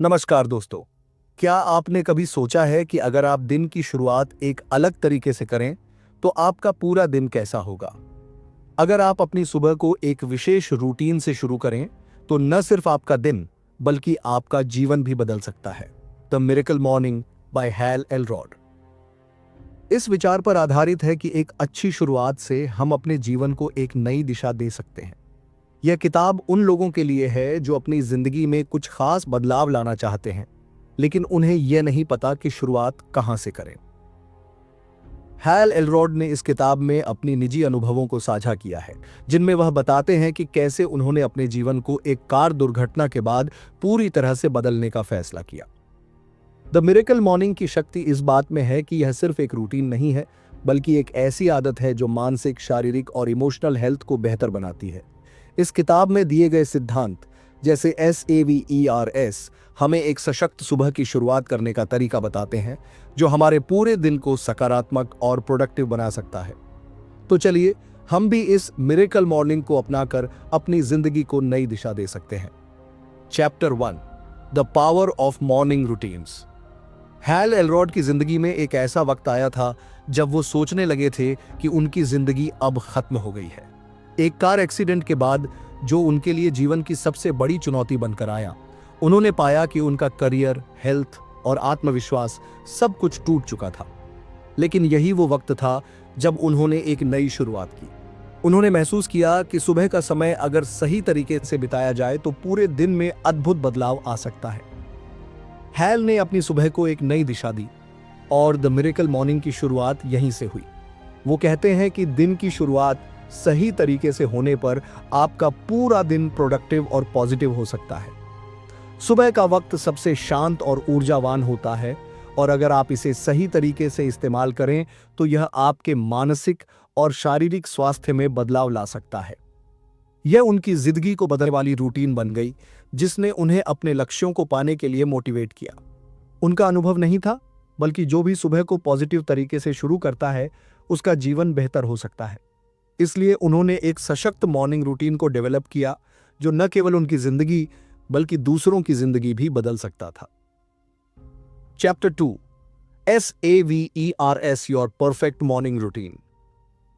नमस्कार दोस्तों। क्या आपने कभी सोचा है कि अगर आप दिन की शुरुआत एक अलग तरीके से करें तो आपका पूरा दिन कैसा होगा? अगर आप अपनी सुबह को एक विशेष रूटीन से शुरू करें तो न सिर्फ आपका दिन बल्कि आपका जीवन भी बदल सकता है। The miracle morning by Hal Elrod इस विचार पर आधारित है कि एक अच्छी शुरुआत से हम अपने जीवन को एक नई दिशा दे सकते हैं। यह किताब उन लोगों के लिए है जो अपनी जिंदगी में कुछ खास बदलाव लाना चाहते हैं लेकिन उन्हें यह नहीं पता कि शुरुआत कहां से करें। हैल एलरॉड ने इस किताब में अपनी निजी अनुभवों को साझा किया है जिनमें वह बताते हैं कि कैसे उन्होंने अपने जीवन को एक कार दुर्घटना के बाद पूरी तरह से बदलने का फैसला किया। द मिरेकल मॉर्निंग की शक्ति इस बात में है कि यह सिर्फ एक रूटीन नहीं है बल्कि एक ऐसी आदत है जो मानसिक, शारीरिक और इमोशनल हेल्थ को बेहतर बनाती है। इस किताब में दिए गए सिद्धांत जैसे SAVERS हमें एक सशक्त सुबह की शुरुआत करने का तरीका बताते हैं जो हमारे पूरे दिन को सकारात्मक और प्रोडक्टिव बना सकता है। तो चलिए हम भी इस मिरेकल मॉर्निंग को अपनाकर अपनी जिंदगी को नई दिशा दे सकते हैं। Chapter 1 the power of morning routines. Hal Elrod की जिंदगी में एक ऐसा वक्त आया था जब वो सोचने लगे थे कि उनकी जिंदगी अब खत्म हो गई है। एक कार एक्सीडेंट के बाद जो उनके लिए जीवन की सबसे बड़ी चुनौती बनकर आया, उन्होंने पाया कि उनका करियर, हेल्थ और आत्मविश्वास सब कुछ टूट चुका था। लेकिन यही वो वक्त था जब उन्होंने एक नई शुरुआत की। उन्होंने महसूस किया कि सुबह का समय अगर सही तरीके से बिताया जाए तो पूरे दिन में अद्भुत बदलाव आ सकता है। हैल ने अपनी सुबह को एक नई दिशा दी और द मिरेकल मॉर्निंग की शुरुआत यहीं से हुई। वो कहते हैं कि दिन की शुरुआत सही तरीके से होने पर आपका पूरा दिन प्रोडक्टिव और पॉजिटिव हो सकता है। सुबह का वक्त सबसे शांत और ऊर्जावान होता है और अगर आप इसे सही तरीके से इस्तेमाल करें तो यह आपके मानसिक और शारीरिक स्वास्थ्य में बदलाव ला सकता है। यह उनकी जिंदगी को बदलने वाली रूटीन बन गई जिसने उन्हें अपने लक्ष्यों को पाने के लिए मोटिवेट किया। उनका अनुभव नहीं था बल्कि जो भी सुबह को पॉजिटिव तरीके से शुरू करता है उसका जीवन बेहतर हो सकता है। इसलिए उन्होंने एक सशक्त मॉर्निंग रूटीन को डेवलप किया जो न केवल उनकी जिंदगी बल्कि दूसरों की जिंदगी भी बदल सकता था। Chapter 2 SAVERS your perfect morning routine.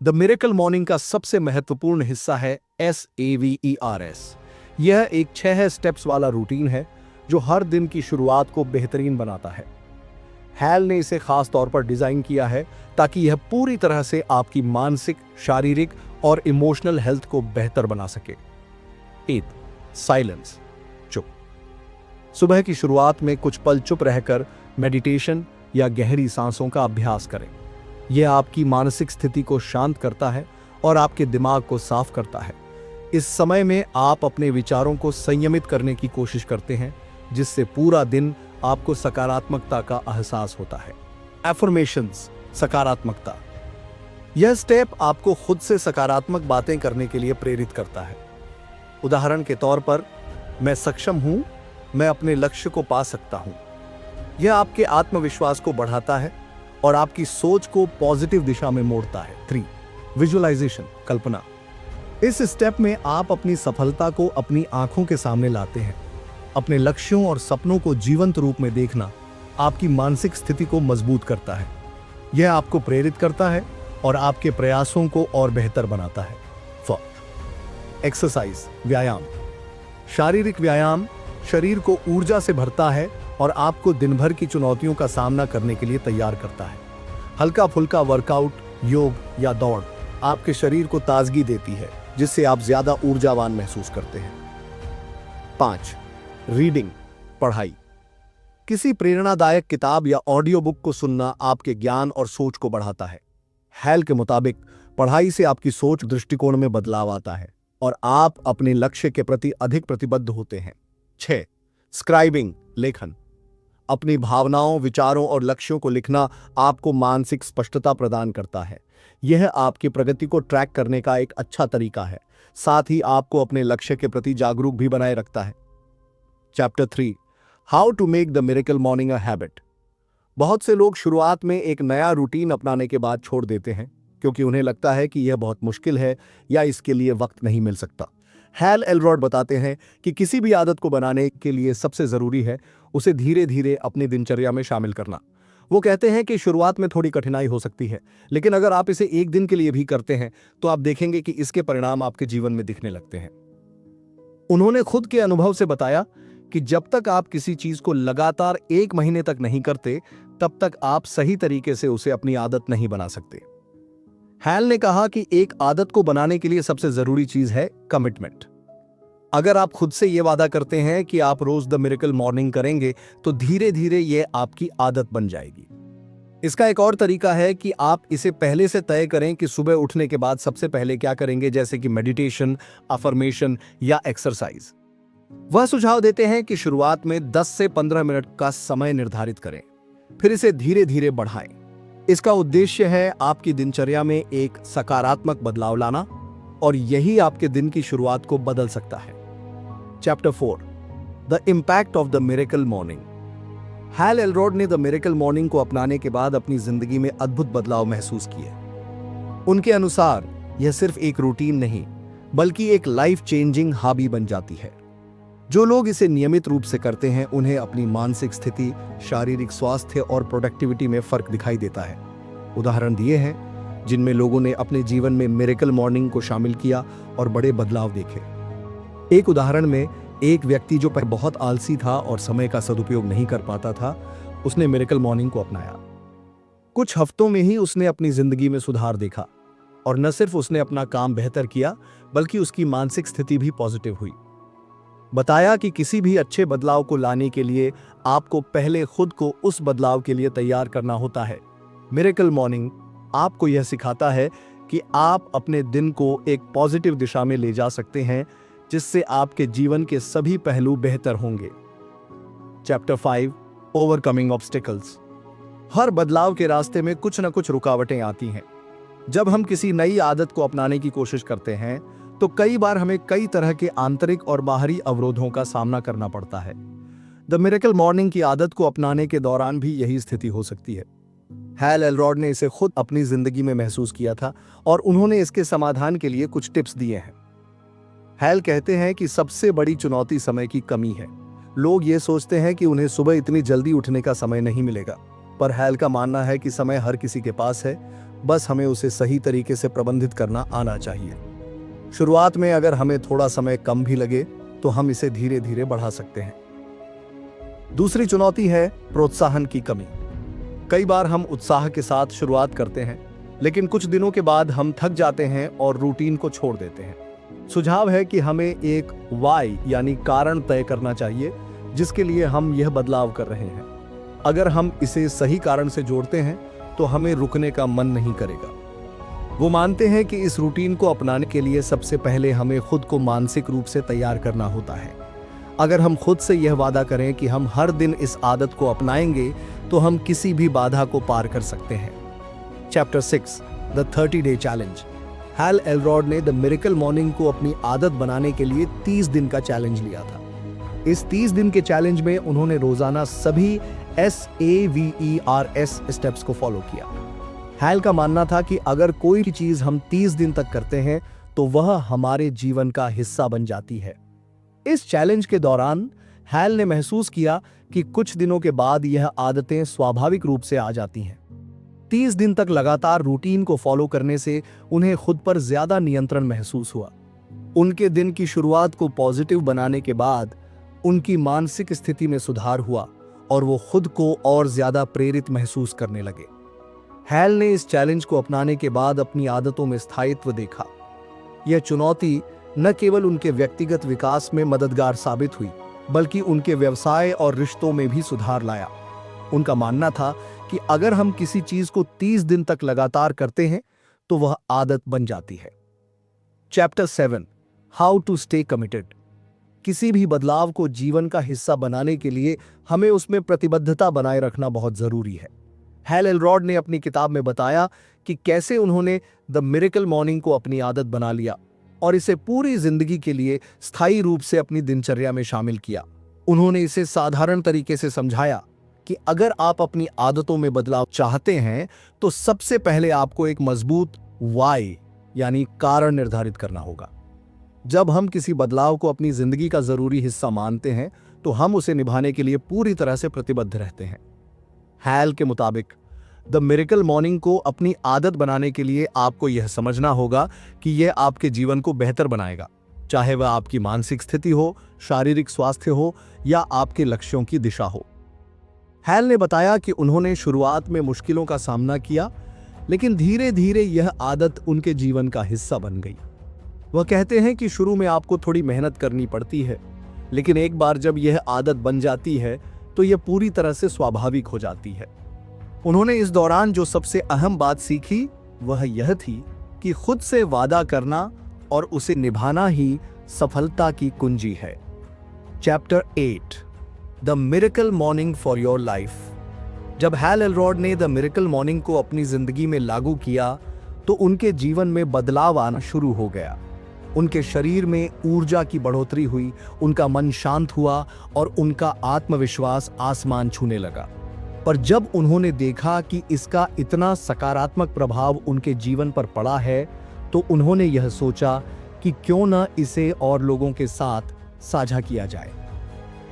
The miracle morning का सबसे महत्वपूर्ण हिस्सा है SAVERS। यह एक 6 स्टेप्स वाला रूटीन है जो हर दिन की शुरुआत को बेहतरीन बनाता है। हैल ने इसे खास तौर पर डिजाइन किया है ताकि यह पूरी तरह से आपकी मानसिक, शारीरिक और इमोशनल हेल्थ को बेहतर बना सके। 8 साइलेंस, चुप। सुबह की शुरुआत में कुछ पल चुप रहकर मेडिटेशन या गहरी सांसों का अभ्यास करें। यह आपकी मानसिक स्थिति को शांत करता है और आपके दिमाग को साफ करता है। इस समय में आप अपने विचारों को संयमित करने की कोशिश करते हैं जिससे पूरा दिन आपको सकारात्मकता का एहसास होता है। एफर्मेशंस, सकारात्मकता। यह स्टेप आपको खुद से सकारात्मक बातें करने के लिए प्रेरित करता है। उदाहरण के तौर पर, मैं सक्षम हूं, मैं अपने लक्ष्य को पा सकता हूं। यह आपके आत्मविश्वास को बढ़ाता है और आपकी सोच को पॉजिटिव दिशा में मोड़ता है। 3 विजुअलाइजेशन, कल्पना। इस स्टेप में आप अपनी सफलता को अपनी आंखों के सामने लाते हैं। अपने लक्ष्यों और सपनों को जीवंत रूप में देखना आपकी मानसिक स्थिति को मजबूत करता है। यह आपको प्रेरित करता है और आपके प्रयासों को और बेहतर बनाता है। 4 एक्सरसाइज, व्यायाम। शारीरिक व्यायाम शरीर को ऊर्जा से भरता है और आपको दिन भर की चुनौतियों का सामना करने के लिए तैयार करता है। हल्का फुल्का वर्कआउट, योग या दौड़ आपके शरीर को ताजगी देती है जिससे आप ज्यादा ऊर्जावान महसूस करते हैं। 5 रीडिंग, पढ़ाई। किसी प्रेरणादायक किताब या ऑडियो बुक को सुनना आपके ज्ञान और सोच को बढ़ाता है। हैल के मुताबिक पढ़ाई से आपकी सोच दृष्टिकोण में बदलाव आता है और आप अपने लक्ष्य के प्रति अधिक प्रतिबद्ध होते हैं। 6 स्क्राइबिंग, लेखन। अपनी भावनाओं, विचारों और लक्ष्यों को लिखना आपको मानसिक स्पष्टता प्रदान करता है। यह आपकी प्रगति को ट्रैक करने का एक अच्छा तरीका है, साथ ही आपको अपने लक्ष्य के प्रति जागरूक भी बनाए रखता है। Chapter 3 how to make the miracle morning a habit. बहुत से लोग शुरुआत में एक नया रूटीन अपनाने के बाद छोड़ देते हैं क्योंकि उन्हें लगता है कि यह बहुत मुश्किल है या इसके लिए वक्त नहीं मिल सकता। हैल एलरॉड बताते हैं कि किसी भी आदत को बनाने के लिए सबसे जरूरी है उसे धीरे धीरे अपनी दिनचर्या में शामिल करना। वो कहते हैं कि शुरुआत में थोड़ी कठिनाई हो सकती है, लेकिन अगर आप इसे एक दिन के लिए भी करते हैं तो आप देखेंगे कि इसके परिणाम आपके जीवन में दिखने लगते हैं। उन्होंने खुद के अनुभव से बताया कि जब तक आप किसी चीज को लगातार 1 महीने तक नहीं करते, तब तक आप सही तरीके से उसे अपनी आदत नहीं बना सकते। हैल ने कहा कि एक आदत को बनाने के लिए सबसे जरूरी चीज है कमिटमेंट। अगर आप खुद से यह वादा करते हैं कि आप रोज द मिरेकल मॉर्निंग करेंगे, तो धीरे धीरे यह आपकी आदत बन जाएगी। इसका एक और तरीका है कि आप इसे पहले से तय करें कि सुबह उठने के बाद सबसे पहले क्या करेंगे, जैसे कि मेडिटेशन, अफर्मेशन या एक्सरसाइज। वह सुझाव देते हैं कि शुरुआत में 10 से 15 मिनट का समय निर्धारित करें, फिर इसे धीरे धीरे बढ़ाएं। इसका उद्देश्य है आपकी दिनचर्या में एक सकारात्मक बदलाव लाना, और यही आपके दिन की शुरुआत को बदल सकता है। Chapter 4, the impact of the miracle morning. Hal Elrod ने द मिरेकल मॉर्निंग को अपनाने के बाद अपनी जिंदगी में अद्भुत बदलाव महसूस किए। उनके अनुसार यह सिर्फ एक रूटीन नहीं, बल्कि एक लाइफ चेंजिंग हॉबी बन जाती है। जो लोग इसे नियमित रूप से करते हैं, उन्हें अपनी मानसिक स्थिति, शारीरिक स्वास्थ्य और प्रोडक्टिविटी में फर्क दिखाई देता है। उदाहरण दिए हैं जिनमें लोगों ने अपने जीवन में मिरेकल मॉर्निंग को शामिल किया और बड़े बदलाव देखे। एक उदाहरण में एक व्यक्ति जो पहले बहुत आलसी था और समय का सदुपयोग नहीं कर पाता था, उसने मिरेकल मॉर्निंग को अपनाया। कुछ हफ्तों में ही उसने अपनी जिंदगी में सुधार देखा, और न सिर्फ उसने अपना काम बेहतर किया, बल्कि उसकी मानसिक स्थिति भी पॉजिटिव हुई। बताया कि किसी भी अच्छे बदलाव को लाने के लिए आपको पहले खुद को उस बदलाव के लिए तैयार करना होता है। मिरेकल मॉर्निंग आपको यह सिखाता है कि आप अपने दिन को एक पॉजिटिव दिशा में ले जा सकते हैं, जिससे आपके जीवन के सभी पहलू बेहतर होंगे। Chapter 5, overcoming obstacles. हर बदलाव के रास्ते में कुछ न कुछ रुकावटें आती हैं। जब हम किसी नई आदत को अपनाने की कोशिश करते हैं, तो कई बार हमें कई तरह के आंतरिक और बाहरी अवरोधों का सामना करना पड़ता है। द मिरेकल मॉर्निंग की आदत को अपनाने के दौरान भी यही स्थिति हो सकती है। हैल एलरॉड ने इसे खुद अपनी जिंदगी में महसूस किया था, और उन्होंने इसके समाधान के लिए कुछ टिप्स दिए हैं। हैल कहते हैं कि सबसे बड़ी चुनौती समय की कमी है। लोग ये सोचते हैं कि उन्हें सुबह इतनी जल्दी उठने का समय नहीं मिलेगा, पर हैल का मानना है कि समय हर किसी के पास है, बस हमें उसे सही तरीके से प्रबंधित करना आना चाहिए। शुरुआत में अगर हमें थोड़ा समय कम भी लगे, तो हम इसे धीरे धीरे बढ़ा सकते हैं। दूसरी चुनौती है प्रोत्साहन की कमी। कई बार हम उत्साह के साथ शुरुआत करते हैं, लेकिन कुछ दिनों के बाद हम थक जाते हैं और रूटीन को छोड़ देते हैं। सुझाव है कि हमें एक वाई यानी कारण तय करना चाहिए, जिसके लिए हम यह बदलाव कर रहे हैं। अगर हम इसे सही कारण से जोड़ते हैं, तो हमें रुकने का मन नहीं करेगा। वो मानते हैं कि इस रूटीन को अपनाने के लिए सबसे पहले हमें खुद को मानसिक रूप से तैयार करना होता है। अगर हम खुद से यह वादा करें कि हम हर दिन इस आदत को अपनाएंगे, तो हम किसी भी बाधा को पार कर सकते हैं। Chapter 6, the 30 day challenge. Hal Elrod ने द मिरेकल मॉर्निंग को अपनी आदत बनाने के लिए 30 दिन का चैलेंज लिया था। इस 30 दिन के चैलेंज में उन्होंने रोजाना सभी SAVERS स्टेप्स को फॉलो किया। हैल का मानना था कि अगर कोई चीज हम 30 दिन तक करते हैं, तो वह हमारे जीवन का हिस्सा बन जाती है। इस चैलेंज के दौरान हैल ने महसूस किया कि कुछ दिनों के बाद यह आदतें स्वाभाविक रूप से आ जाती हैं। 30 दिन तक लगातार रूटीन को फॉलो करने से उन्हें खुद पर ज्यादा नियंत्रण महसूस हुआ। उनके दिन की शुरुआत को पॉजिटिव बनाने के बाद उनकी मानसिक स्थिति में सुधार हुआ, और वो खुद को और ज्यादा प्रेरित महसूस करने लगे। हैल ने इस चैलेंज को अपनाने के बाद अपनी आदतों में स्थायित्व देखा। यह चुनौती न केवल उनके व्यक्तिगत विकास में मददगार साबित हुई, बल्कि उनके व्यवसाय और रिश्तों में भी सुधार लाया। उनका मानना था कि अगर हम किसी चीज को 30 दिन तक लगातार करते हैं, तो वह आदत बन जाती है। Chapter 7, how to stay committed. किसी भी बदलाव को जीवन का हिस्सा बनाने के लिए हमें उसमें प्रतिबद्धता बनाए रखना बहुत जरूरी है। हैल एलरॉड ने अपनी किताब में बताया कि कैसे उन्होंने द मिरेकल मॉर्निंग को अपनी आदत बना लिया और इसे पूरी जिंदगी के लिए स्थायी रूप से अपनी दिनचर्या में शामिल किया। उन्होंने इसे साधारण तरीके से समझाया कि अगर आप अपनी आदतों में बदलाव चाहते हैं, तो सबसे पहले आपको एक मजबूत वाई यानी कारण निर्धारित करना होगा। जब हम किसी बदलाव को अपनी जिंदगी का जरूरी हिस्सा मानते हैं तो हम उसे निभाने के लिए पूरी तरह से प्रतिबद्ध रहते हैं। हैल के मुताबिक द मिरेकल मॉर्निंग को अपनी आदत बनाने के लिए आपको यह समझना होगा कि यह आपके जीवन को बेहतर बनाएगा, चाहे वह आपकी मानसिक स्थिति हो, शारीरिक स्वास्थ्य हो या आपके लक्ष्यों की दिशा हो। हैल ने बताया कि उन्होंने शुरुआत में मुश्किलों का सामना किया, लेकिन धीरे धीरे यह आदत उनके जीवन का हिस्सा बन गई। वह कहते हैं कि शुरू में आपको थोड़ी मेहनत करनी पड़ती है, लेकिन एक बार जब यह आदत बन जाती है तो यह पूरी तरह से स्वाभाविक हो जाती है। उन्होंने इस दौरान जो सबसे अहम बात सीखी वह यह थी कि खुद से वादा करना और उसे निभाना ही सफलता की कुंजी है। Chapter 8 the miracle morning for your life. जब हैल एलरॉड ने द मिरेकल मॉर्निंग को अपनी जिंदगी में लागू किया तो उनके जीवन में बदलाव आना शुरू हो गया। उनके शरीर में ऊर्जा की बढ़ोतरी हुई, उनका मन शांत हुआ और उनका आत्मविश्वास आसमान छूने लगा। पर जब उन्होंने देखा कि इसका इतना सकारात्मक प्रभाव उनके जीवन पर पड़ा है तो उन्होंने यह सोचा कि क्यों न इसे और लोगों के साथ साझा किया जाए।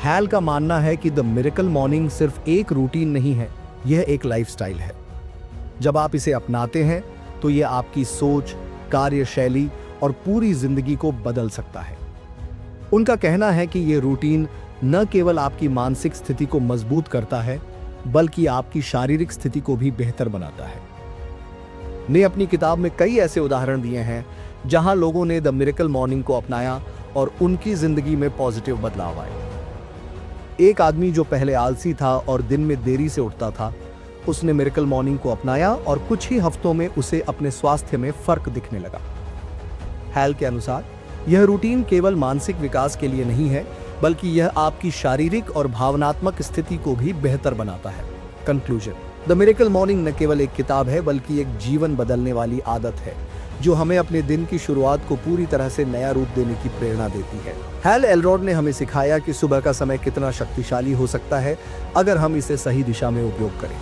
हैल का मानना है कि द मिरेकल मॉर्निंग सिर्फ एक रूटीन नहीं है, यह एक लाइफस्टाइल है। जब आप इसे अपनाते हैं तो यह आपकी सोच, कार्यशैली और पूरी जिंदगी को बदल सकता है। उनका कहना है कि यह रूटीन न केवल आपकी मानसिक स्थिति को मजबूत करता है बल्कि आपकी शारीरिक स्थिति को भी बेहतर बनाता है। ने अपनी किताब में कई ऐसे उदाहरण दिए हैं जहां लोगों ने द मिरेकल मॉर्निंग को अपनाया और उनकी जिंदगी में पॉजिटिव बदलाव आए। एक आदमी जो पहले आलसी था और दिन में देरी से उठता था, उसने मिरेकल मॉर्निंग को अपनाया और कुछ ही हफ्तों में उसे अपने स्वास्थ्य में फर्क दिखने लगा। हैल के अनुसार यह रूटीन केवल मानसिक विकास के लिए नहीं है बल्कि यह आपकी शारीरिक और भावनात्मक स्थिति को भी बेहतर बनाता है। कंक्लूजन, द मिरेकल मॉर्निंग न केवल एक किताब है बल्कि एक जीवन बदलने वाली आदत है जो हमें अपने दिन की शुरुआत को पूरी तरह से नया रूप देने की प्रेरणा देती है। हैल एलरॉड ने हमें सिखाया कि सुबह का समय कितना शक्तिशाली हो सकता है अगर हम इसे सही दिशा में उपयोग करें।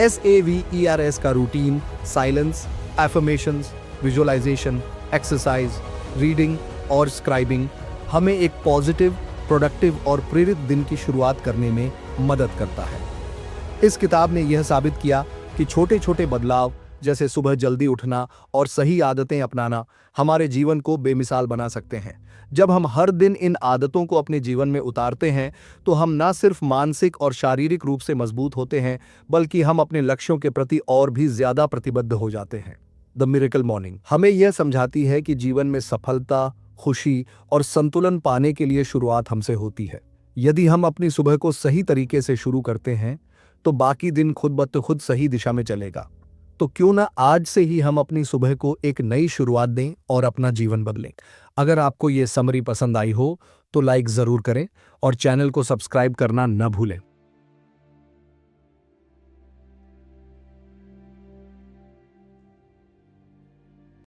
SAVERS का routine silence, affirmations, visualisation, exercise, reading और स्क्राइबिंग हमें एक पॉजिटिव, प्रोडक्टिव और प्रेरित दिन की शुरुआत करने में मदद करता है। इस किताब ने यह साबित किया कि छोटे छोटे बदलाव जैसे सुबह जल्दी उठना और सही आदतें अपनाना हमारे जीवन को बेमिसाल बना सकते हैं। जब हम हर दिन इन आदतों को अपने जीवन में उतारते हैं तो हम न सिर्फ मानसिक और शारीरिक रूप से मजबूत होते हैं बल्कि हम अपने लक्ष्यों के प्रति और भी ज्यादा प्रतिबद्ध हो जाते हैं। द मिरेकल मॉर्निंग हमें यह समझाती है कि जीवन में सफलता, खुशी और संतुलन पाने के लिए शुरुआत हमसे होती है। यदि हम अपनी सुबह को सही तरीके से शुरू करते हैं तो बाकी दिन खुद ब खुद सही दिशा में चलेगा। तो क्यों ना आज से ही हम अपनी सुबह को एक नई शुरुआत दें और अपना जीवन बदलें। अगर आपको ये समरी पसंद आई हो तो लाइक जरूर करें और चैनल को सब्सक्राइब करना न भूलें।